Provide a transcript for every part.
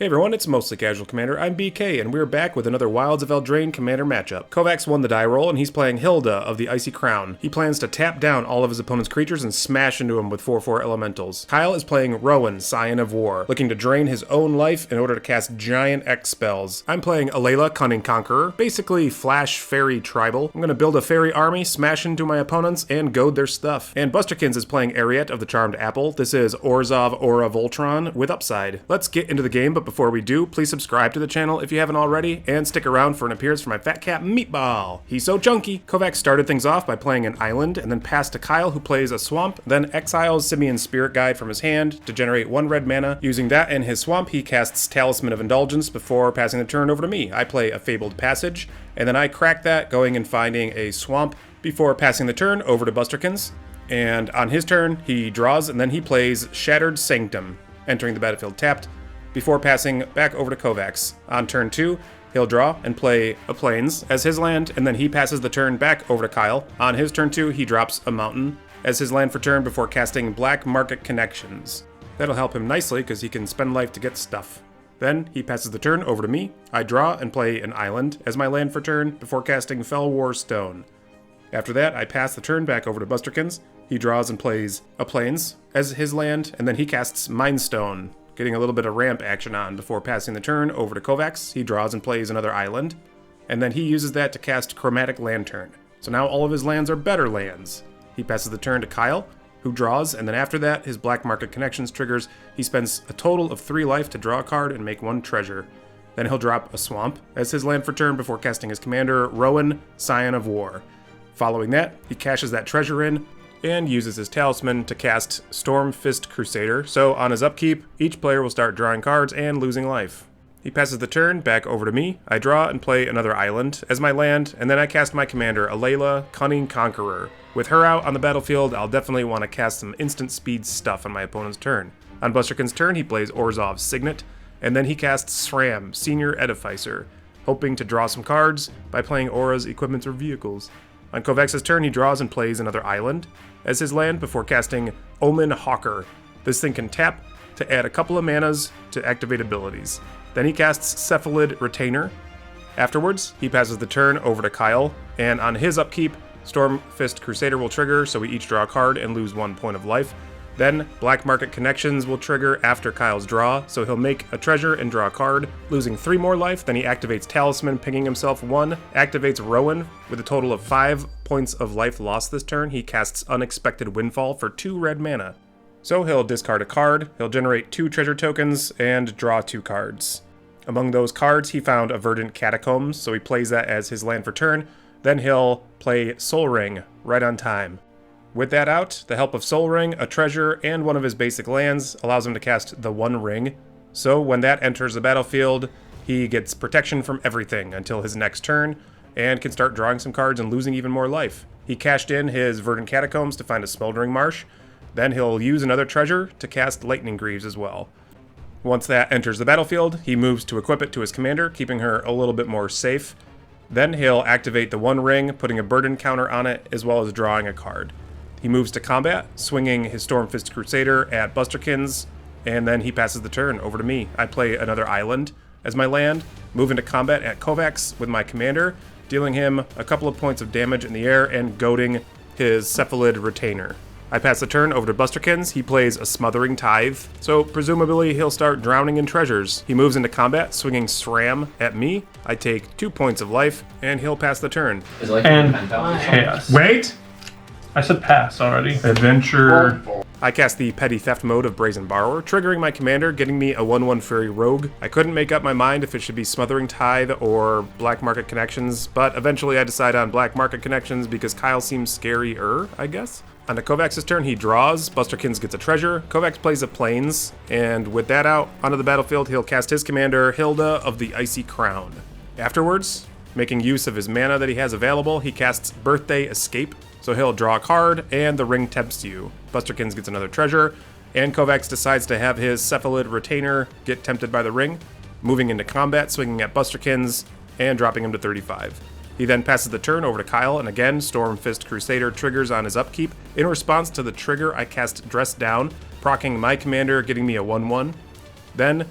Hey everyone, it's Mostly Casual Commander. I'm BK, and we're back with another Wilds of Eldraine Commander matchup. Kovacs won the die roll, and he's playing Hylda of the Icy Crown. He plans to tap down all of his opponent's creatures and smash into them with 4/4 elementals. Kyle is playing Rowan, Scion of War, looking to drain his own life in order to cast giant X spells. I'm playing Alela, Cunning, Conqueror, basically Flash Fairy Tribal. I'm going to build a fairy army, smash into my opponents, and goad their stuff. And Busterkins is playing Eriette of the Charmed Apple. This is Orzhov Aura Voltron with upside. Let's get into the game, but before we do, please subscribe to the channel if you haven't already, and stick around for an appearance from my fat cat Meatball. He's so chunky. Kovacs started things off by playing an island, and then passed to Kyle, who plays a swamp, then exiles Simian's Spirit Guide from his hand to generate 1 red mana. Using that in his swamp, he casts Talisman of Indulgence before passing the turn over to me. I play a Fabled Passage, and then I crack that, going and finding a swamp before passing the turn over to Busterkins. And on his turn, he draws, and then he plays Shattered Sanctum, entering the battlefield tapped, before passing back over to Kovacs. On turn 2, he'll draw and play a Plains as his land, and then he passes the turn back over to Kyle. On his turn 2, he drops a Mountain as his land for turn before casting Black Market Connections. That'll help him nicely because he can spend life to get stuff. Then he passes the turn over to me. I draw and play an island as my land for turn before casting Fell War Stone. After that, I pass the turn back over to Busterkins. He draws and plays a Plains as his land, and then he casts Mind Stone, getting a little bit of ramp action on before passing the turn over to Kovacs. He draws and plays another island, and then he uses that to cast Chromatic Lantern. So now all of his lands are better lands. He passes the turn to Kyle, who draws, and then after that, his Black Market Connections triggers. He spends a total of 3 life to draw a card and make 1 treasure. Then he'll drop a Swamp as his land for turn before casting his commander, Rowan, Scion of War. Following that, he cashes that treasure in, and uses his talisman to cast Stormfist Crusader, so on his upkeep, each player will start drawing cards and losing life. He passes the turn back over to me. I draw and play another island as my land, and then I cast my commander, Alela, Cunning Conqueror. With her out on the battlefield, I'll definitely want to cast some instant speed stuff on my opponent's turn. On Busterkin's turn, he plays Orzhov's Signet, and then he casts Sram, Senior Edificer, hoping to draw some cards by playing Aura's Equipments or Vehicles. On Kovacs' turn, he draws and plays another island as his land before casting Omen Hawker. This thing can tap to add a couple of manas to activate abilities. Then he casts Cephalid Retainer. Afterwards, he passes the turn over to Kyle, and on his upkeep, Stormfist Crusader will trigger, so we each draw a card and lose 1 point of life. Then, Black Market Connections will trigger after Kyle's draw, so he'll make a treasure and draw a card, losing 3 more life. Then he activates Talisman, pinging himself 1, activates Rowan with a total of 5 points of life lost this turn. He casts Unexpected Windfall for 2 red mana. So he'll discard a card, he'll generate 2 treasure tokens, and draw 2 cards. Among those cards, he found a Verdant Catacombs, so he plays that as his land for turn. Then he'll play Soul Ring right on time. With that out, the help of Soul Ring, a treasure, and one of his basic lands allows him to cast the One Ring. So when that enters the battlefield, he gets protection from everything until his next turn, and can start drawing some cards and losing even more life. He cashed in his Verdant Catacombs to find a Smoldering Marsh. Then he'll use another treasure to cast Lightning Greaves as well. Once that enters the battlefield, he moves to equip it to his commander, keeping her a little bit more safe. Then he'll activate the One Ring, putting a burden counter on it, as well as drawing a card. He moves to combat, swinging his Stormfist Crusader at Busterkins, and then he passes the turn over to me. I play another island as my land, move into combat at Kovacs with my commander, dealing him a couple of points of damage in the air and goading his Cephalid Retainer. I pass the turn over to Busterkins. He plays a Smothering Tithe, so presumably he'll start drowning in treasures. He moves into combat, swinging Sram at me. I take 2 points of life, and he'll pass the turn. And chaos. Wait! I said pass already. Adventure. I cast the Petty Theft mode of Brazen Borrower, triggering my commander, getting me a 1/1 Fairy Rogue. I couldn't make up my mind if it should be Smothering Tithe or Black Market Connections, but eventually I decide on Black Market Connections because Kyle seems scarier, I guess. On to Kovacs' turn, he draws, Busterkins gets a treasure, Kovacs plays a Plains, and with that out, onto the battlefield, he'll cast his commander, Hylda of the Icy Crown. Afterwards, making use of his mana that he has available, he casts Birthday Escape, so he'll draw a card, and the ring tempts you. Busterkins gets another treasure, and Kovacs decides to have his Cephalid Retainer get tempted by the ring, moving into combat, swinging at Busterkins, and dropping him to 35. He then passes the turn over to Kyle, and again, Stormfist Crusader triggers on his upkeep. In response to the trigger, I cast Dress Down, proccing my commander, getting me a 1/1. Then,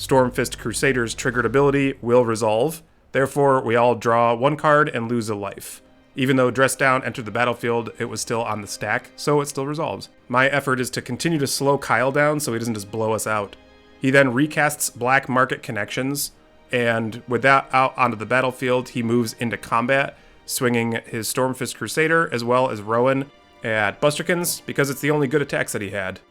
Stormfist Crusader's triggered ability will resolve. Therefore, we all draw 1 card and lose a life. Even though Dress Down entered the battlefield, it was still on the stack, so it still resolves. My effort is to continue to slow Kyle down so he doesn't just blow us out. He then recasts Black Market Connections, and with that out onto the battlefield, he moves into combat, swinging his Stormfist Crusader as well as Rowan at Busterkins, because it's the only good attacks that he had.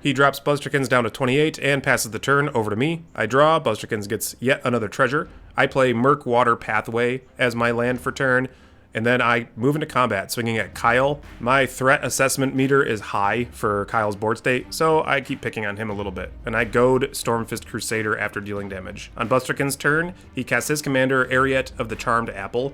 He drops Busterkins down to 28 and passes the turn over to me. I draw, Busterkins gets yet another treasure. I play Murkwater Pathway as my land for turn, and then I move into combat, swinging at Kyle. My threat assessment meter is high for Kyle's board state, so I keep picking on him a little bit. And I goad Stormfist Crusader after dealing damage. On Busterkin's turn, he casts his commander, Eriette of the Charmed Apple.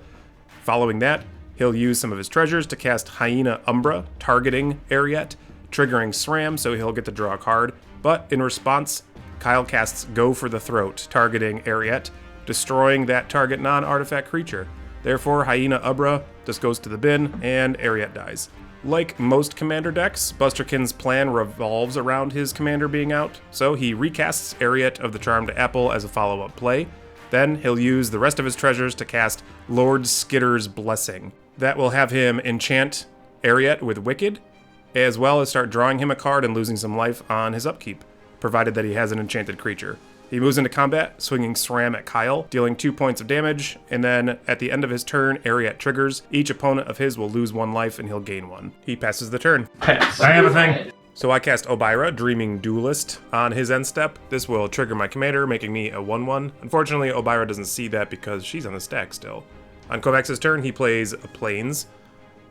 Following that, he'll use some of his treasures to cast Hyena Umbra, targeting Eriette, triggering SRAM, so he'll get to draw a card. But in response, Kyle casts Go for the Throat, targeting Eriette, destroying that target non-artifact creature. Therefore, Hyena Umbra just goes to the bin, and Eriette dies. Like most commander decks, Busterkin's plan revolves around his commander being out, so he recasts Eriette of the Charmed Apple as a follow-up play. Then he'll use the rest of his treasures to cast Lord Skitter's Blessing. That will have him enchant Eriette with Wicked, as well as start drawing him a card and losing some life on his upkeep, provided that he has an enchanted creature. He moves into combat, swinging SRAM at Kyle, dealing 2 points of damage, and then at the end of his turn, Eriette triggers. Each opponent of his will lose 1 life and he'll gain 1. He passes the turn. Pass. I have a thing. So I cast Obira, Dreaming Duelist, on his end step. This will trigger my commander, making me a 1/1. Unfortunately, Obira doesn't see that because she's on the stack still. On Kovacs' turn, he plays a Plains,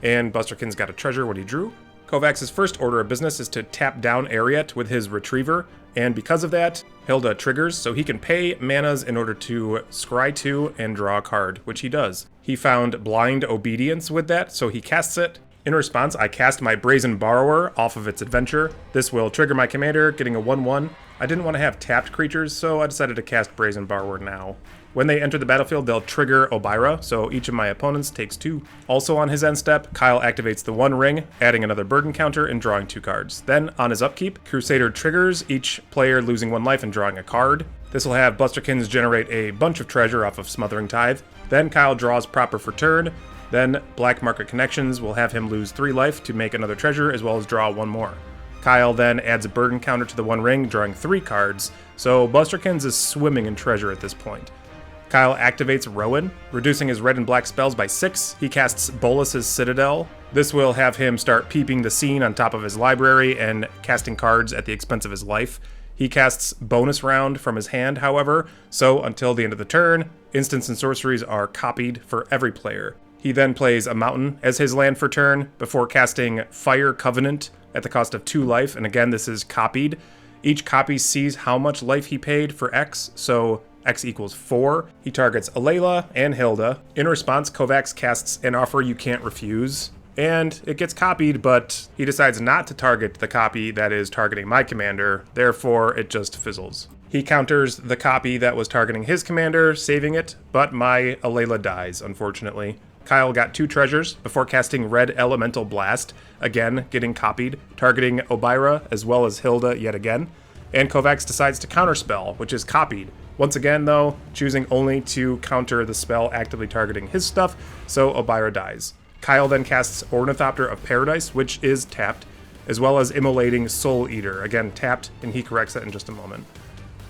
and Busterkins got a treasure when he drew. Kovacs' first order of business is to tap down Eriette with his Retriever, and because of that, Hylda triggers, so he can pay manas in order to scry 2 and draw a card, which he does. He found Blind Obedience with that, so he casts it. In response, I cast my Brazen Borrower off of its adventure. This will trigger my commander, getting a 1/1. I didn't want to have tapped creatures, so I decided to cast Brazen Borrower now. When they enter the battlefield, they'll trigger Obira, so each of my opponents takes 2. Also on his end step, Kyle activates the One Ring, adding another burden counter and drawing 2 cards. Then, on his upkeep, Crusader triggers, each player losing 1 life and drawing a card. This will have Busterkins generate a bunch of treasure off of Smothering Tithe. Then Kyle draws proper for turn. Then Black Market Connections will have him lose 3 life to make another treasure, as well as draw 1 more. Kyle then adds a burden counter to the One Ring, drawing 3 cards, so Busterkins is swimming in treasure at this point. Kyle activates Rowan, reducing his red and black spells by 6. He casts Bolus's Citadel. This will have him start peeping the scene on top of his library and casting cards at the expense of his life. He casts Bonus Round from his hand, however, so until the end of the turn, instants and sorceries are copied for every player. He then plays a mountain as his land for turn, before casting Fire Covenant at the cost of 2 life, and again this is copied. Each copy sees how much life he paid for X, so X equals 4. He targets Alela and Hylda. In response, Kovacs casts An Offer You Can't Refuse, and it gets copied, but he decides not to target the copy that is targeting my commander, therefore it just fizzles. He counters the copy that was targeting his commander, saving it, but my Alela dies, unfortunately. Kyle got 2 treasures before casting Red Elemental Blast, again getting copied, targeting Obira as well as Hylda yet again. And Kovacs decides to counterspell, which is copied. Once again, though, choosing only to counter the spell actively targeting his stuff, so Obira dies. Kyle then casts Ornithopter of Paradise, which is tapped, as well as Immolating Soul Eater, again tapped, and he corrects that in just a moment.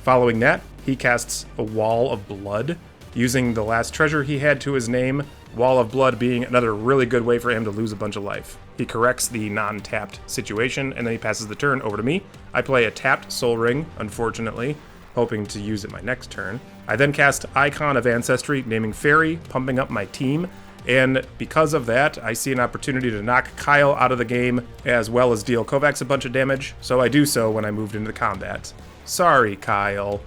Following that, he casts a Wall of Blood, using the last treasure he had to his name, Wall of Blood being another really good way for him to lose a bunch of life. He corrects the non-tapped situation, and then he passes the turn over to me. I play a tapped Soul Ring, unfortunately, hoping to use it my next turn. I then cast Icon of Ancestry, naming Fairy, pumping up my team, and because of that, I see an opportunity to knock Kyle out of the game, as well as deal Kovacs a bunch of damage, so I do so when I moved into combat. Sorry, Kyle.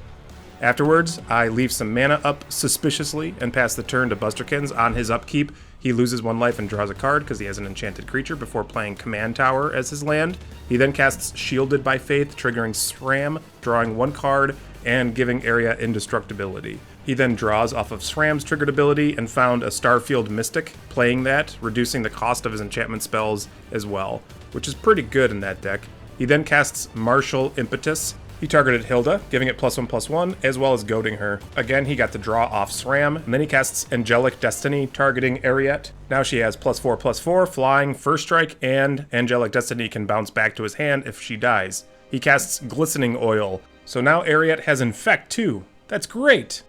Afterwards, I leave some mana up suspiciously and pass the turn to Busterkins. On his upkeep, he loses 1 life and draws a card because he has an enchanted creature before playing Command Tower as his land. He then casts Shielded by Faith, triggering SRAM, drawing 1 card, and giving Eriette indestructibility. He then draws off of SRAM's triggered ability and found a Starfield Mystic, playing that, reducing the cost of his enchantment spells as well, which is pretty good in that deck. He then casts Martial Impetus, He targeted Hylda, giving it +1/+1, as well as goading her. Again, he got to draw off SRAM, and then he casts Angelic Destiny, targeting Eriette. Now she has +4/+4, flying, first strike, and Angelic Destiny can bounce back to his hand if she dies. He casts Glistening Oil, so now Eriette has Infect too. That's great!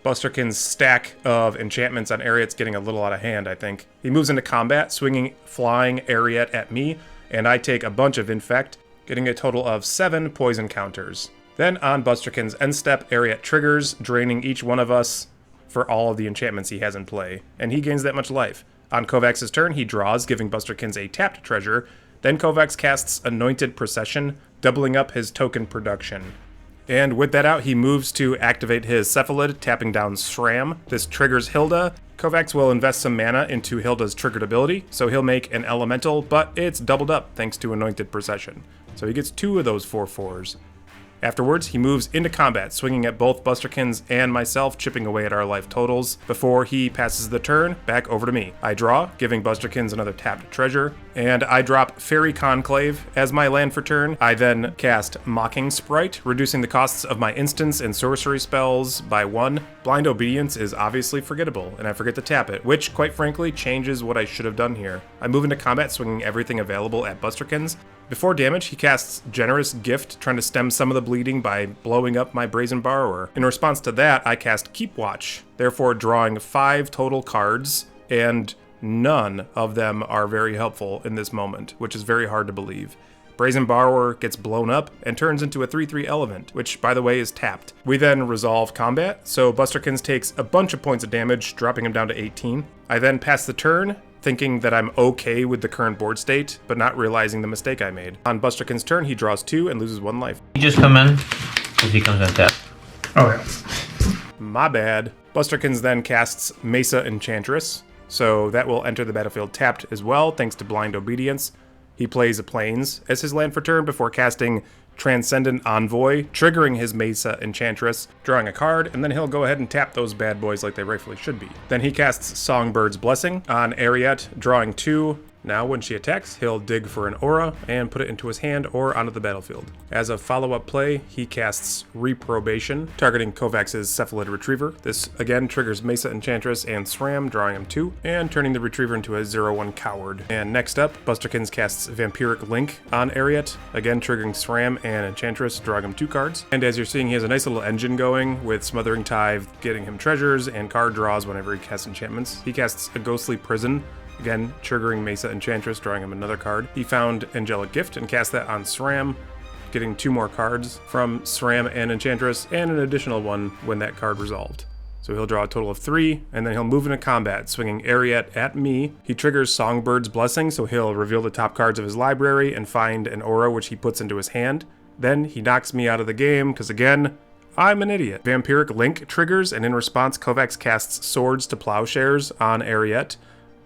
Busterkins' stack of enchantments on Eriette's getting a little out of hand, I think. He moves into combat, swinging Flying Eriette at me, and I take a bunch of Infect, getting a total of 7 poison counters. Then on Busterkins' end step, Eriette triggers, draining each one of us for all of the enchantments he has in play, and he gains that much life. On Kovacs' turn, he draws, giving Busterkins a tapped treasure. Then Kovacs casts Anointed Procession, doubling up his token production. And with that out, he moves to activate his Cephalid, tapping down SRAM. This triggers Hylda. Kovacs will invest some mana into Hilda's triggered ability, so he'll make an elemental, but it's doubled up thanks to Anointed Procession. So he gets 2 of those 4/4s. Afterwards, he moves into combat, swinging at both Busterkins and myself, chipping away at our life totals. Before he passes the turn, back over to me. I draw, giving Busterkins another tapped treasure, and I drop Fairy Conclave as my land for turn. I then cast Mocking Sprite, reducing the costs of my instants and sorcery spells by 1. Blind Obedience is obviously forgettable, and I forget to tap it, which, quite frankly, changes what I should have done here. I move into combat, swinging everything available at Busterkins. Before damage, he casts Generous Gift, trying to stem some of the bleeding by blowing up my Brazen Borrower. In response to that, I cast Keep Watch, therefore drawing 5 total cards, and none of them are very helpful in this moment, which is very hard to believe. Brazen Borrower gets blown up and turns into a 3/3 Elephant, which, by the way, is tapped. We then resolve combat, so Busterkins takes a bunch of points of damage, dropping him down to 18. I then pass the turn, thinking that I'm okay with the current board state, but not realizing the mistake I made. On Busterkins' turn, he draws 2 and loses 1 life. You just come in, because he comes in tap. Okay. My bad. Busterkins then casts Mesa Enchantress, so that will enter the battlefield tapped as well, thanks to Blind Obedience. He plays a Plains as his land for turn before casting Transcendent Envoy, triggering his Mesa Enchantress, drawing a card, and then he'll go ahead and tap those bad boys like they rightfully should be. Then he casts Songbird's Blessing on Eriette, drawing 2. Now, when she attacks, he'll dig for an aura and put it into his hand or onto the battlefield. As a follow-up play, he casts Reprobation, targeting Kovacs' Cephalid Retriever. This again triggers Mesa Enchantress and SRAM, drawing him 2, and turning the Retriever into a 0/1 Coward. And next up, Busterkins casts Vampiric Link on Eriette, again triggering SRAM and Enchantress, drawing him 2 cards. And as you're seeing, he has a nice little engine going, with Smothering Tithe getting him treasures and card draws whenever he casts enchantments. He casts a Ghostly Prison, again triggering Mesa Enchantress, drawing him another card. He found Angelic Gift and cast that on SRAM, getting 2 more cards from SRAM and Enchantress, and an additional one when that card resolved. So he'll draw a total of 3, and then he'll move into combat, swinging Eriette at me. He triggers Songbird's Blessing, so he'll reveal the top cards of his library and find an aura which he puts into his hand. Then he knocks me out of the game, because again, I'm an idiot. Vampiric Link triggers, and in response, Kovacs casts Swords to Plowshares on Eriette.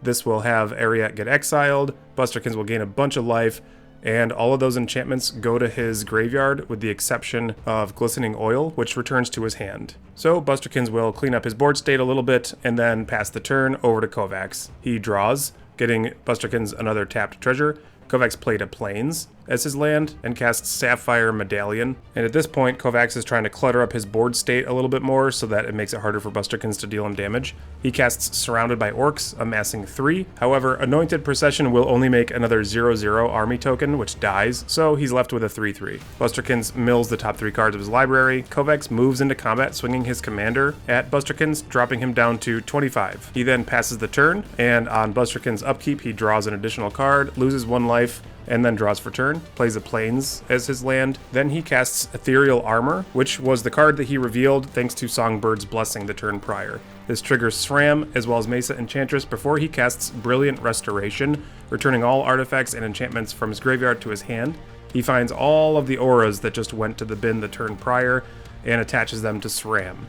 This will have Eriette get exiled, Busterkins will gain a bunch of life, and all of those enchantments go to his graveyard with the exception of Glistening Oil, which returns to his hand. So Busterkins will clean up his board state a little bit and then pass the turn over to Kovacs. He draws, getting Busterkins another tapped treasure. Kovacs played a Plains as his land and casts Sapphire Medallion. And at this point, Kovacs is trying to clutter up his board state a little bit more so that it makes it harder for Busterkins to deal him damage. He casts Surrounded by Orcs, amassing 3. However, Anointed Procession will only make another 0/0 army token, which dies, so he's left with a 3/3. Busterkins mills the top 3 cards of his library. Kovacs moves into combat, swinging his commander at Busterkins, dropping him down to 25. He then passes the turn, and on Busterkins' upkeep, he draws an additional card, loses 1 life, and then draws for turn, plays a Plains as his land. Then he casts Ethereal Armor, which was the card that he revealed thanks to Songbird's Blessing the turn prior. This triggers SRAM as well as Mesa Enchantress before he casts Brilliant Restoration, returning all artifacts and enchantments from his graveyard to his hand. He finds all of the auras that just went to the bin the turn prior and attaches them to SRAM.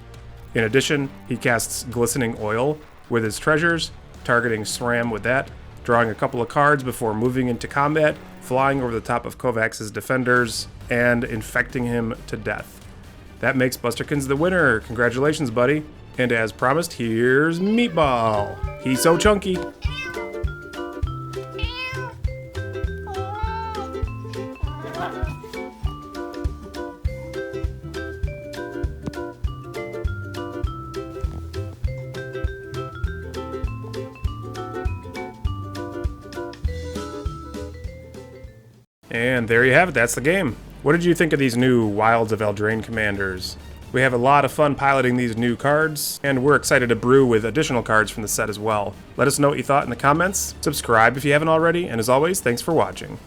In addition, he casts Glistening Oil with his treasures, targeting SRAM with that, drawing a couple of cards before moving into combat, flying over the top of Kovacs' defenders, and infecting him to death. That makes Busterkins the winner. Congratulations, buddy. And as promised, here's Meatball. He's so chunky. And there you have it, that's the game. What did you think of these new Wilds of Eldraine commanders? We have a lot of fun piloting these new cards, and we're excited to brew with additional cards from the set as well. Let us know what you thought in the comments, subscribe if you haven't already, and as always, thanks for watching.